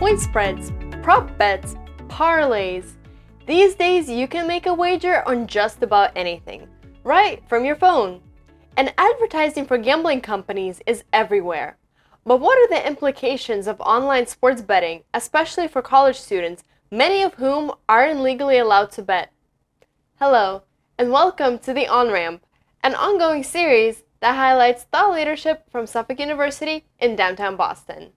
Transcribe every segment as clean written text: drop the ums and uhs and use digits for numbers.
point spreads, prop bets, parlays. These days you can make a wager on just about anything, right from your phone. And advertising for gambling companies is everywhere. But what are the implications of online sports betting, especially for college students, many of whom aren't legally allowed to bet? Hello, and welcome to The On-Ramp, an ongoing series that highlights thought leadership from Suffolk University in downtown Boston.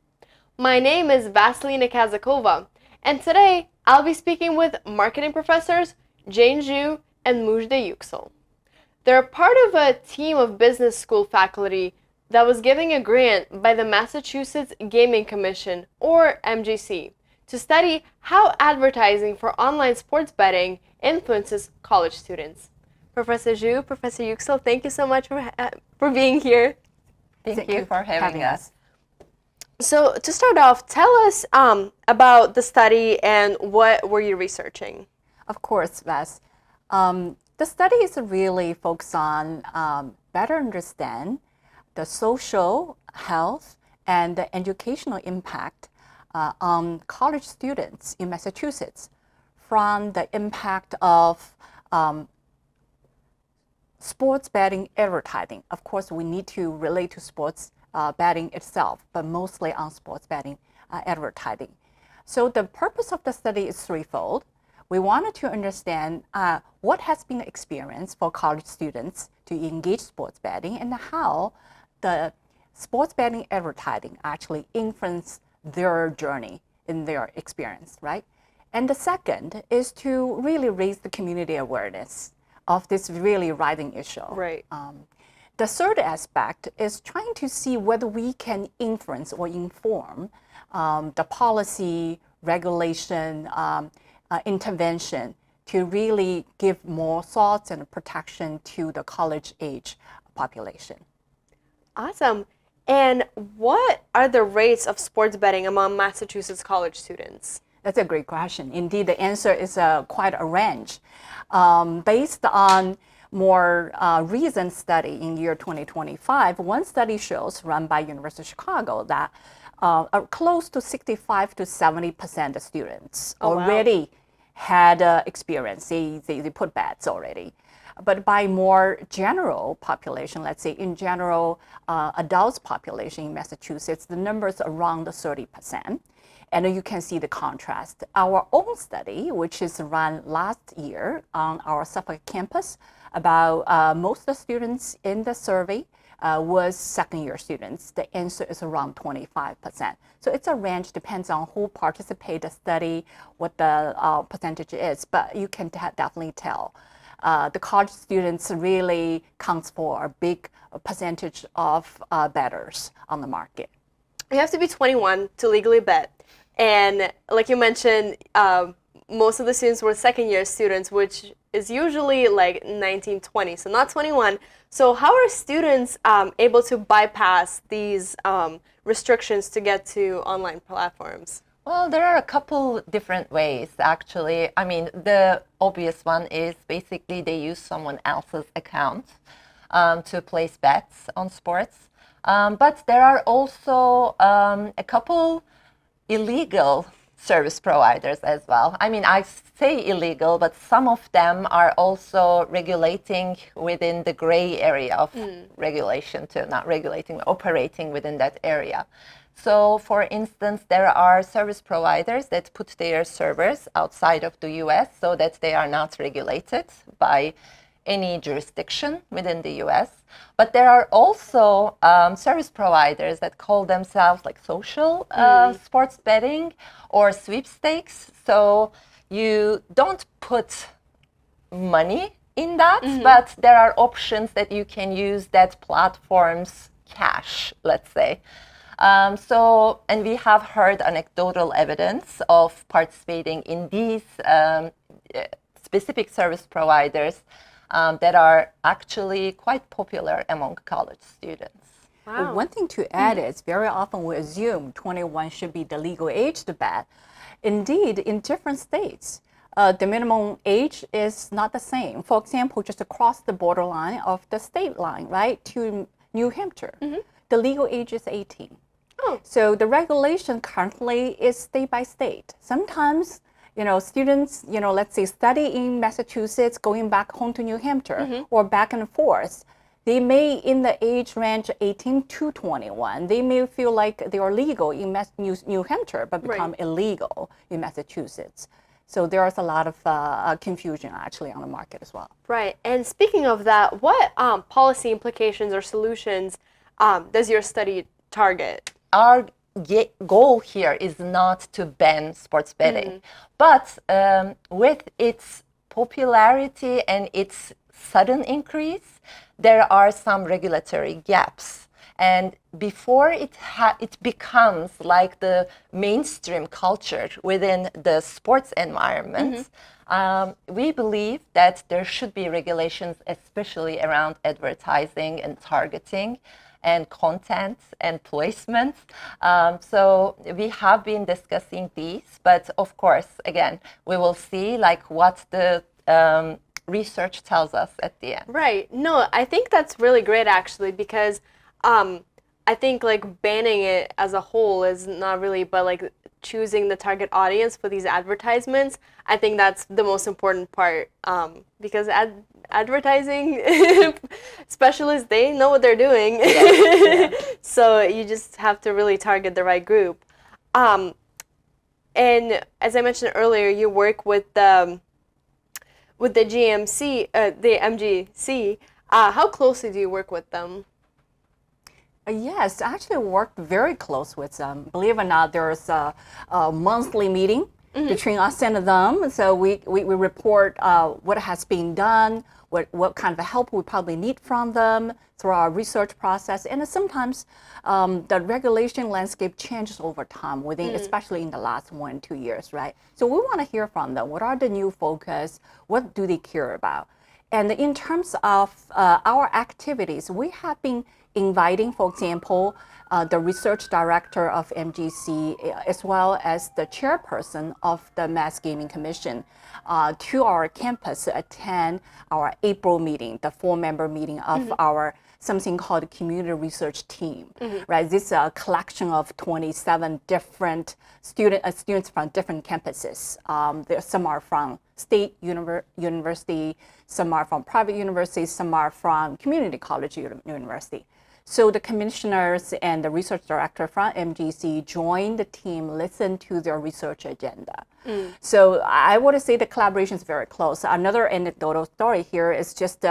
My name is Vasilina Kazakova, and today I'll be speaking with marketing professors Jane Zhu and Müjde Yuksel. They're part of a team of business school faculty that was given a grant by the Massachusetts Gaming Commission, or MGC, to study how advertising for online sports betting influences college students. Professor Zhu, Professor Yuksel, thank you so much for being here. Thank you for having us. So to start off, tell us about the study and what were you researching? Of course, Vas. The study is really focused on better understand the social, health, and the educational impact on college students in Massachusetts from the impact of sports betting advertising. Of course, we need to relate to sports betting itself, but mostly on sports betting advertising. So the purpose of the study is threefold. We wanted to understand what has been experienced for college students to engage sports betting and how the sports betting advertising actually influence their journey in their experience, right? And the second is to really raise the community awareness of this really rising issue. Right. The third aspect is trying to see whether we can influence or inform the policy, regulation, intervention to really give more thoughts and protection to the college age population. Awesome. And what are the rates of sports betting among Massachusetts college students? That's a great question. Indeed, the answer is quite a range. Based on more recent study in year 2025, one study shows, run by University of Chicago, that close to 65 to 70% of students already had experience. They put bets already. But by more general population, let's say in general adults population in Massachusetts, the numbers around 30%. And you can see the contrast. Our own study, which is run last year on our Suffolk campus, about most of the students in the survey was second-year students. The answer is around 25%. So it's a range, depends on who participated in the study, what the percentage is, but you can definitely tell. The college students really counts for a big percentage of bettors on the market. You have to be 21 to legally bet. And like you mentioned, most of the students were second-year students, which is usually like 19, 20, so not 21. So how are students able to bypass these restrictions to get to online platforms? Well, there are a couple different ways, actually. I mean, the obvious one is basically they use someone else's account to place bets on sports. But there are also a couple illegal service providers as well. I mean, I say illegal, but some of them are also regulating within the gray area of regulation too, not regulating, operating within that area. So, for instance, there are service providers that put their servers outside of the US so that they are not regulated by any jurisdiction within the US. But there are also service providers that call themselves like social sports betting or sweepstakes. So you don't put money in that, but there are options that you can use that platform's cash, let's say. And we have heard anecdotal evidence of participating in these specific service providers that are actually quite popular among college students. Wow. One thing to add is very often we assume 21 should be the legal age to bet. Indeed, in different states, the minimum age is not the same. For example, just across the borderline of the state line, right, to New Hampshire, the legal age is 18. Oh. So the regulation currently is state by state. Sometimes, students, let's say study in Massachusetts, going back home to New Hampshire or back and forth. They may, in the age range 18 to 21, they may feel like they are legal in New Hampshire, but become illegal in Massachusetts. So there's a lot of confusion actually on the market as well. Right. And speaking of that, what policy implications or solutions does your study target? Our goal here is not to ban sports betting, but with its popularity and its sudden increase, there are some regulatory gaps. And before it becomes like the mainstream culture within the sports environment, we believe that there should be regulations, especially around advertising and targeting and content and placement. So we have been discussing these, but of course, again, we will see like what the research tells us at the end. Right. No, I think that's really great actually, because I think like banning it as a whole is not really, but like choosing the target audience for these advertisements, I think that's the most important part, because advertising specialists, they know what they're doing. So you just have to really target the right group. And as I mentioned earlier, you work with the MGC. How closely do you work with them? Yes, I actually worked very close with them. Believe it or not, there's a monthly meeting between us and them. So we report what has been done, what kind of help we probably need from them through our research process. And sometimes the regulation landscape changes over time, especially in the last 1 2 years, right? So we want to hear from them. What are the new focus? What do they care about? And in terms of our activities, we have been inviting, for example, the research director of MGC, as well as the chairperson of the Mass Gaming Commission, to our campus to attend our April meeting, the 4-member meeting of our something called community research team. Right? This is a collection of 27 different students from different campuses. Some are from state university, some are from private universities, some are from community college university. So the commissioners and the research director from MGC joined the team, listened to their research agenda. So I would say the collaboration is very close. Another anecdotal story here is just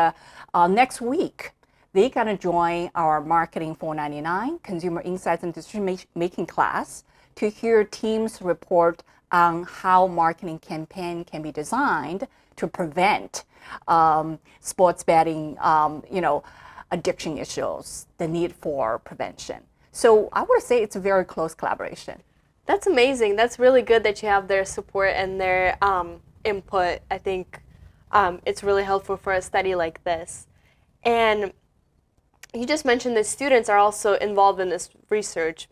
next week, they're going to join our Marketing 499 Consumer Insights and Decision Making class to hear teams report on how marketing campaign can be designed to prevent sports betting, addiction issues, the need for prevention. So I would say it's a very close collaboration. That's amazing. That's really good that you have their support and their input. I think it's really helpful for a study like this. And you just mentioned that students are also involved in this research,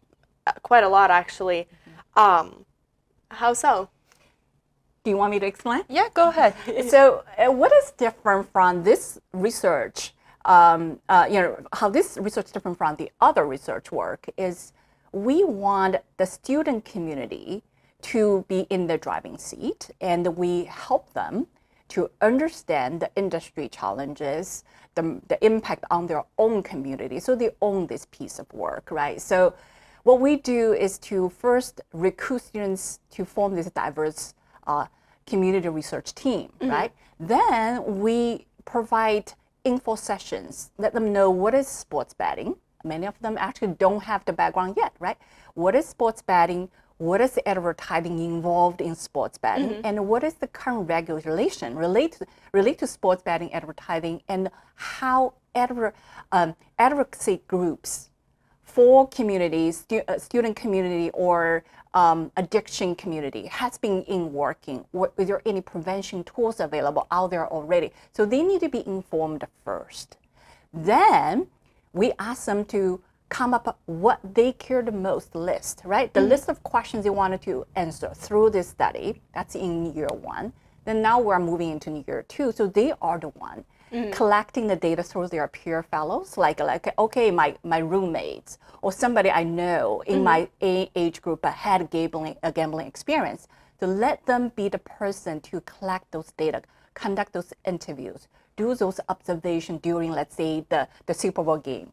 quite a lot actually. How so? Do you want me to explain? Yeah, go ahead. So what is different from this research, how this research is different from the other research work is we want the student community to be in the driving seat, and we help them to understand the industry challenges, the impact on their own community, so they own this piece of work, right? So what we do is to first recruit students to form this diverse community research team, right? Then we provide info sessions, let them know what is sports betting. Many of them actually don't have the background yet, right? What is sports betting? What is advertising involved in sports betting? And what is the current regulation relate to sports betting advertising, and how advocacy groups for communities, student community or addiction community has been working? Is there any prevention tools available out there already? So they need to be informed first. Then we ask them to come up with what they care the most list, right? The list of questions they wanted to answer through this study, that's in year 1. Then now we're moving into year 2, so they are the one collecting the data through their peer fellows, like okay, my roommates or somebody I know in my age group had a gambling experience, to let them be the person to collect those data, conduct those interviews, do those observations during, let's say, the Super Bowl game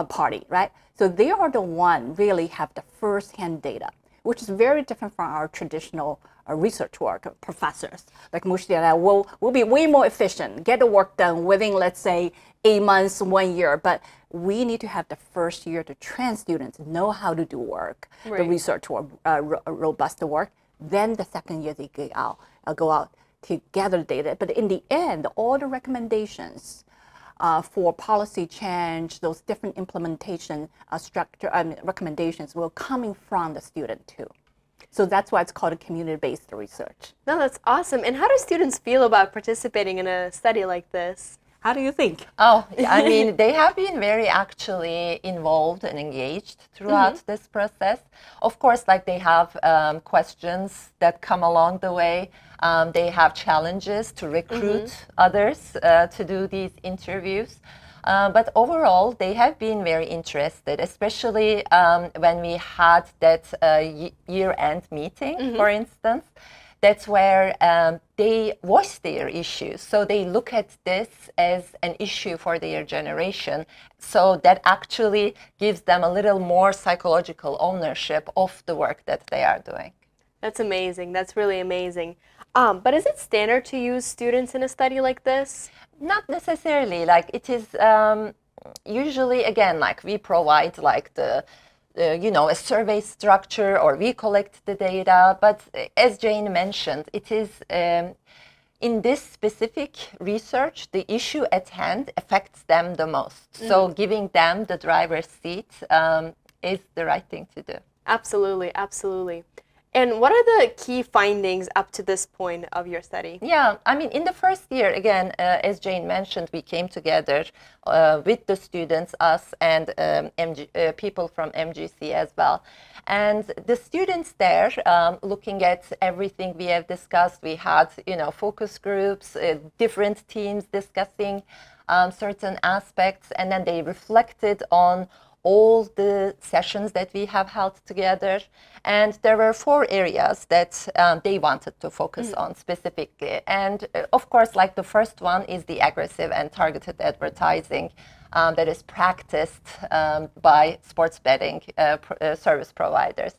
party, right? So they are the one really have the first-hand data, which is very different from our traditional research work. Professors like Müjde and I will be way more efficient, get the work done within, let's say, 8 months, 1 year. But we need to have the first year to train students know how to do work, the research work, robust work. Then the second year they go out to gather data. But in the end, all the recommendations for policy change, those different implementation recommendations will coming from the student too. So that's why it's called a community-based research. No, that's awesome. And how do students feel about participating in a study like this? How do you think? Oh, I mean, they have been very actually involved and engaged throughout this process. Of course, like they have questions that come along the way. They have challenges to recruit others to do these interviews. But overall, they have been very interested, especially when we had that year-end meeting, for instance. That's where they voice their issues. So they look at this as an issue for their generation. So that actually gives them a little more psychological ownership of the work that they are doing. That's amazing. That's really amazing. But is it standard to use students in a study like this? Not necessarily. Like it is usually, again, like we provide like a survey structure, or we collect the data. But as Jane mentioned, it is in this specific research, the issue at hand affects them the most. So giving them the driver's seat is the right thing to do. Absolutely, absolutely. And what are the key findings up to this point of your study? Yeah, I mean, in the first year, again, as Jane mentioned, we came together with the students, us and people from MGC as well. And the students there, looking at everything we have discussed, we had, focus groups, different teams discussing certain aspects, and then they reflected on all the sessions that we have held together. And there were 4 areas that they wanted to focus on specifically. And of course, like the first one is the aggressive and targeted advertising that is practiced by sports betting service providers.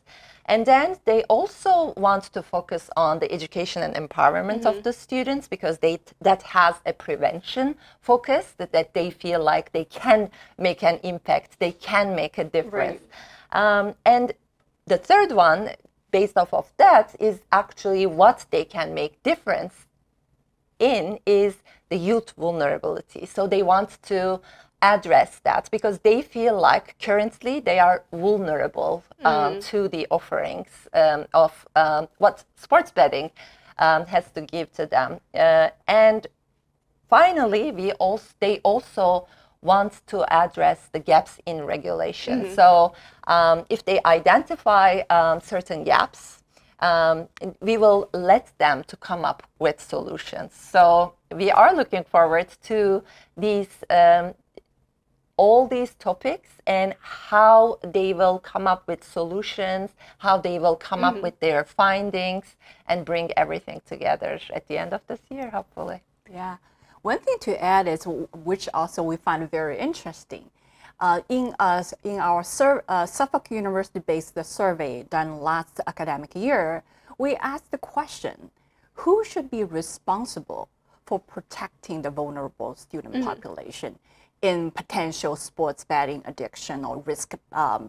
And then they also want to focus on the education and empowerment of the students, because that has a prevention focus, that they feel like they can make an impact, they can make a difference. And the third one, based off of that, is actually what they can make difference in is the youth vulnerability. So they want to address that, because they feel like currently they are vulnerable to the offerings of what sports betting has to give to them. And finally, they also want to address the gaps in regulation. So if they identify certain gaps, we will let them to come up with solutions. So we are looking forward to these all these topics and how they will come up with solutions, how they will come up with their findings, and bring everything together at the end of this year, hopefully. Yeah. One thing to add is, which also we find very interesting, in our Suffolk University-based survey done last academic year, we asked the question, who should be responsible for protecting the vulnerable student population in potential sports betting addiction or risk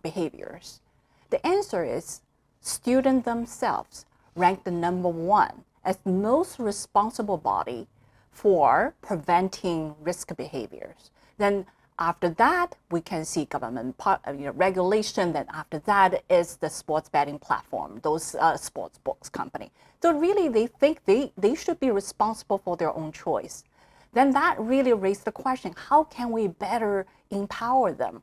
behaviors? The answer is students themselves ranked the #1 as most responsible body for preventing risk behaviors. Then after that, we can see government regulation. Then after that is the sports betting platform, those sports books company. So really, they think they should be responsible for their own choice. Then that really raised the question, how can we better empower them?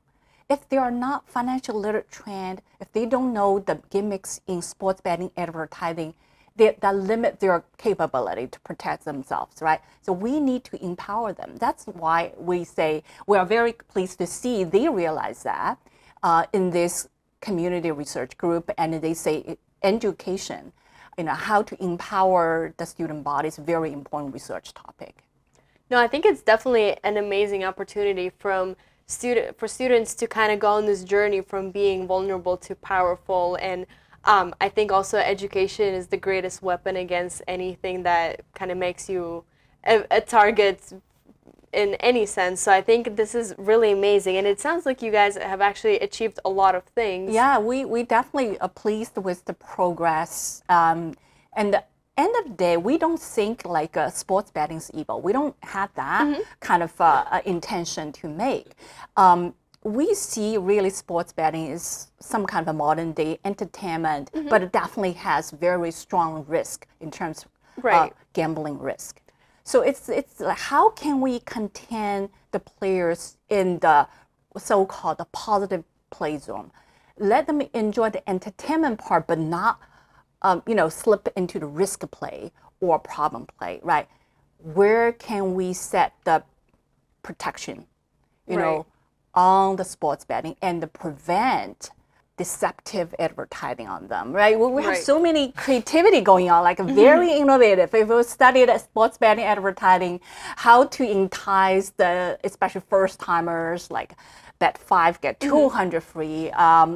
If they are not financially literate trained, if they don't know the gimmicks in sports betting advertising, that limit their capability to protect themselves, right? So we need to empower them. That's why we say we are very pleased to see they realize that in this community research group, and they say education, how to empower the student body is a very important research topic. No, I think it's definitely an amazing opportunity for students to kind of go on this journey from being vulnerable to powerful. And I think also education is the greatest weapon against anything that kind of makes you a target in any sense. So I think this is really amazing. And it sounds like you guys have actually achieved a lot of things. Yeah, we definitely are pleased with the progress. And the end of the day, we don't think like sports betting is evil. We don't have that kind of intention to make. We see really sports betting is some kind of a modern day entertainment, but it definitely has very strong risk in terms of gambling risk. So it's like, how can we contain the players in the so-called the positive play zone? Let them enjoy the entertainment part, but not slip into the risk play or problem play, right? Where can we set the protection, on the sports betting and to prevent deceptive advertising on them, right? We have so many creativity going on, like very innovative. If we studied sports betting advertising, how to entice especially first timers, like bet 5 get 200 free,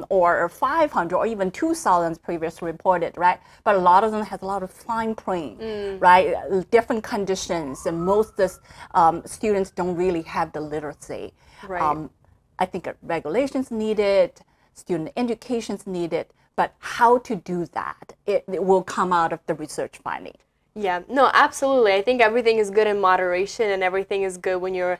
or 500 or even 2,000 previously reported, right? But a lot of them has a lot of fine print, right? Different conditions, and most students don't really have the literacy. Right. I think regulations needed, student education's needed, but how to do that, it will come out of the research finding. Yeah, no, absolutely. I think everything is good in moderation, and everything is good when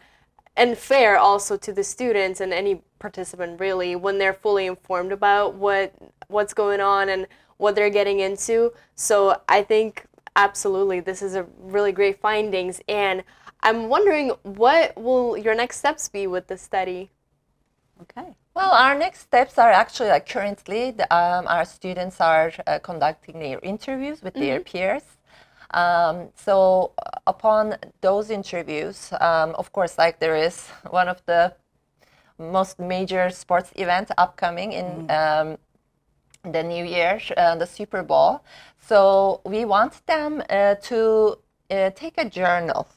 and fair also to the students and any participant really, when they're fully informed about what's going on and what they're getting into. So I think absolutely this is a really great findings, and I'm wondering, what will your next steps be with the study? Okay. Well, our next steps are actually like currently our students are conducting their interviews with their peers. So upon those interviews, of course, like there is one of the most major sports events upcoming in the new year, the Super Bowl. So we want them to take a journal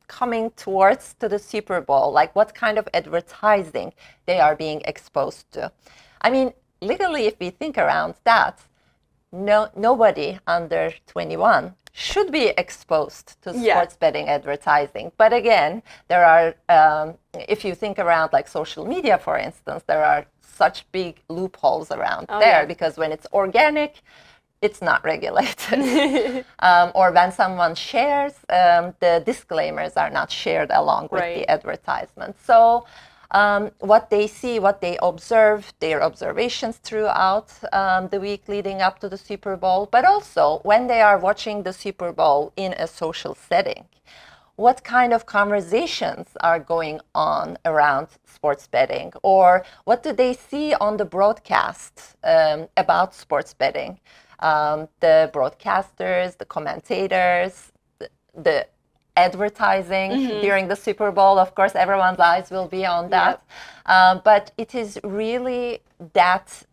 coming towards to the Super Bowl, like what kind of advertising they are being exposed to. I mean, literally, if we think around that, nobody under 21 should be exposed to sports betting advertising. But again, there are, if you think around like social media, for instance, there are such big loopholes around there, because when it's organic, it's not regulated. Or when someone shares, the disclaimers are not shared along with the advertisement. So what they see, what they observe, their observations throughout the week leading up to the Super Bowl, but also when they are watching the Super Bowl in a social setting, what kind of conversations are going on around sports betting, or what do they see on the broadcast about sports betting? The broadcasters, the commentators, the advertising during the Super Bowl. Of course, everyone's eyes will be on that. But it is really that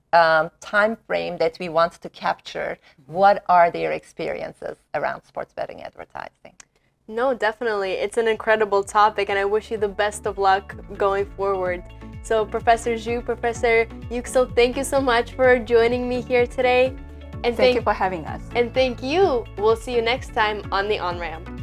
time frame that we want to capture. What are their experiences around sports betting advertising? No, definitely. It's an incredible topic, and I wish you the best of luck going forward. So Professor Zhu, Professor Yuksel, thank you so much for joining me here today. And thank you for having us. And thank you. We'll see you next time on the On-Ramp.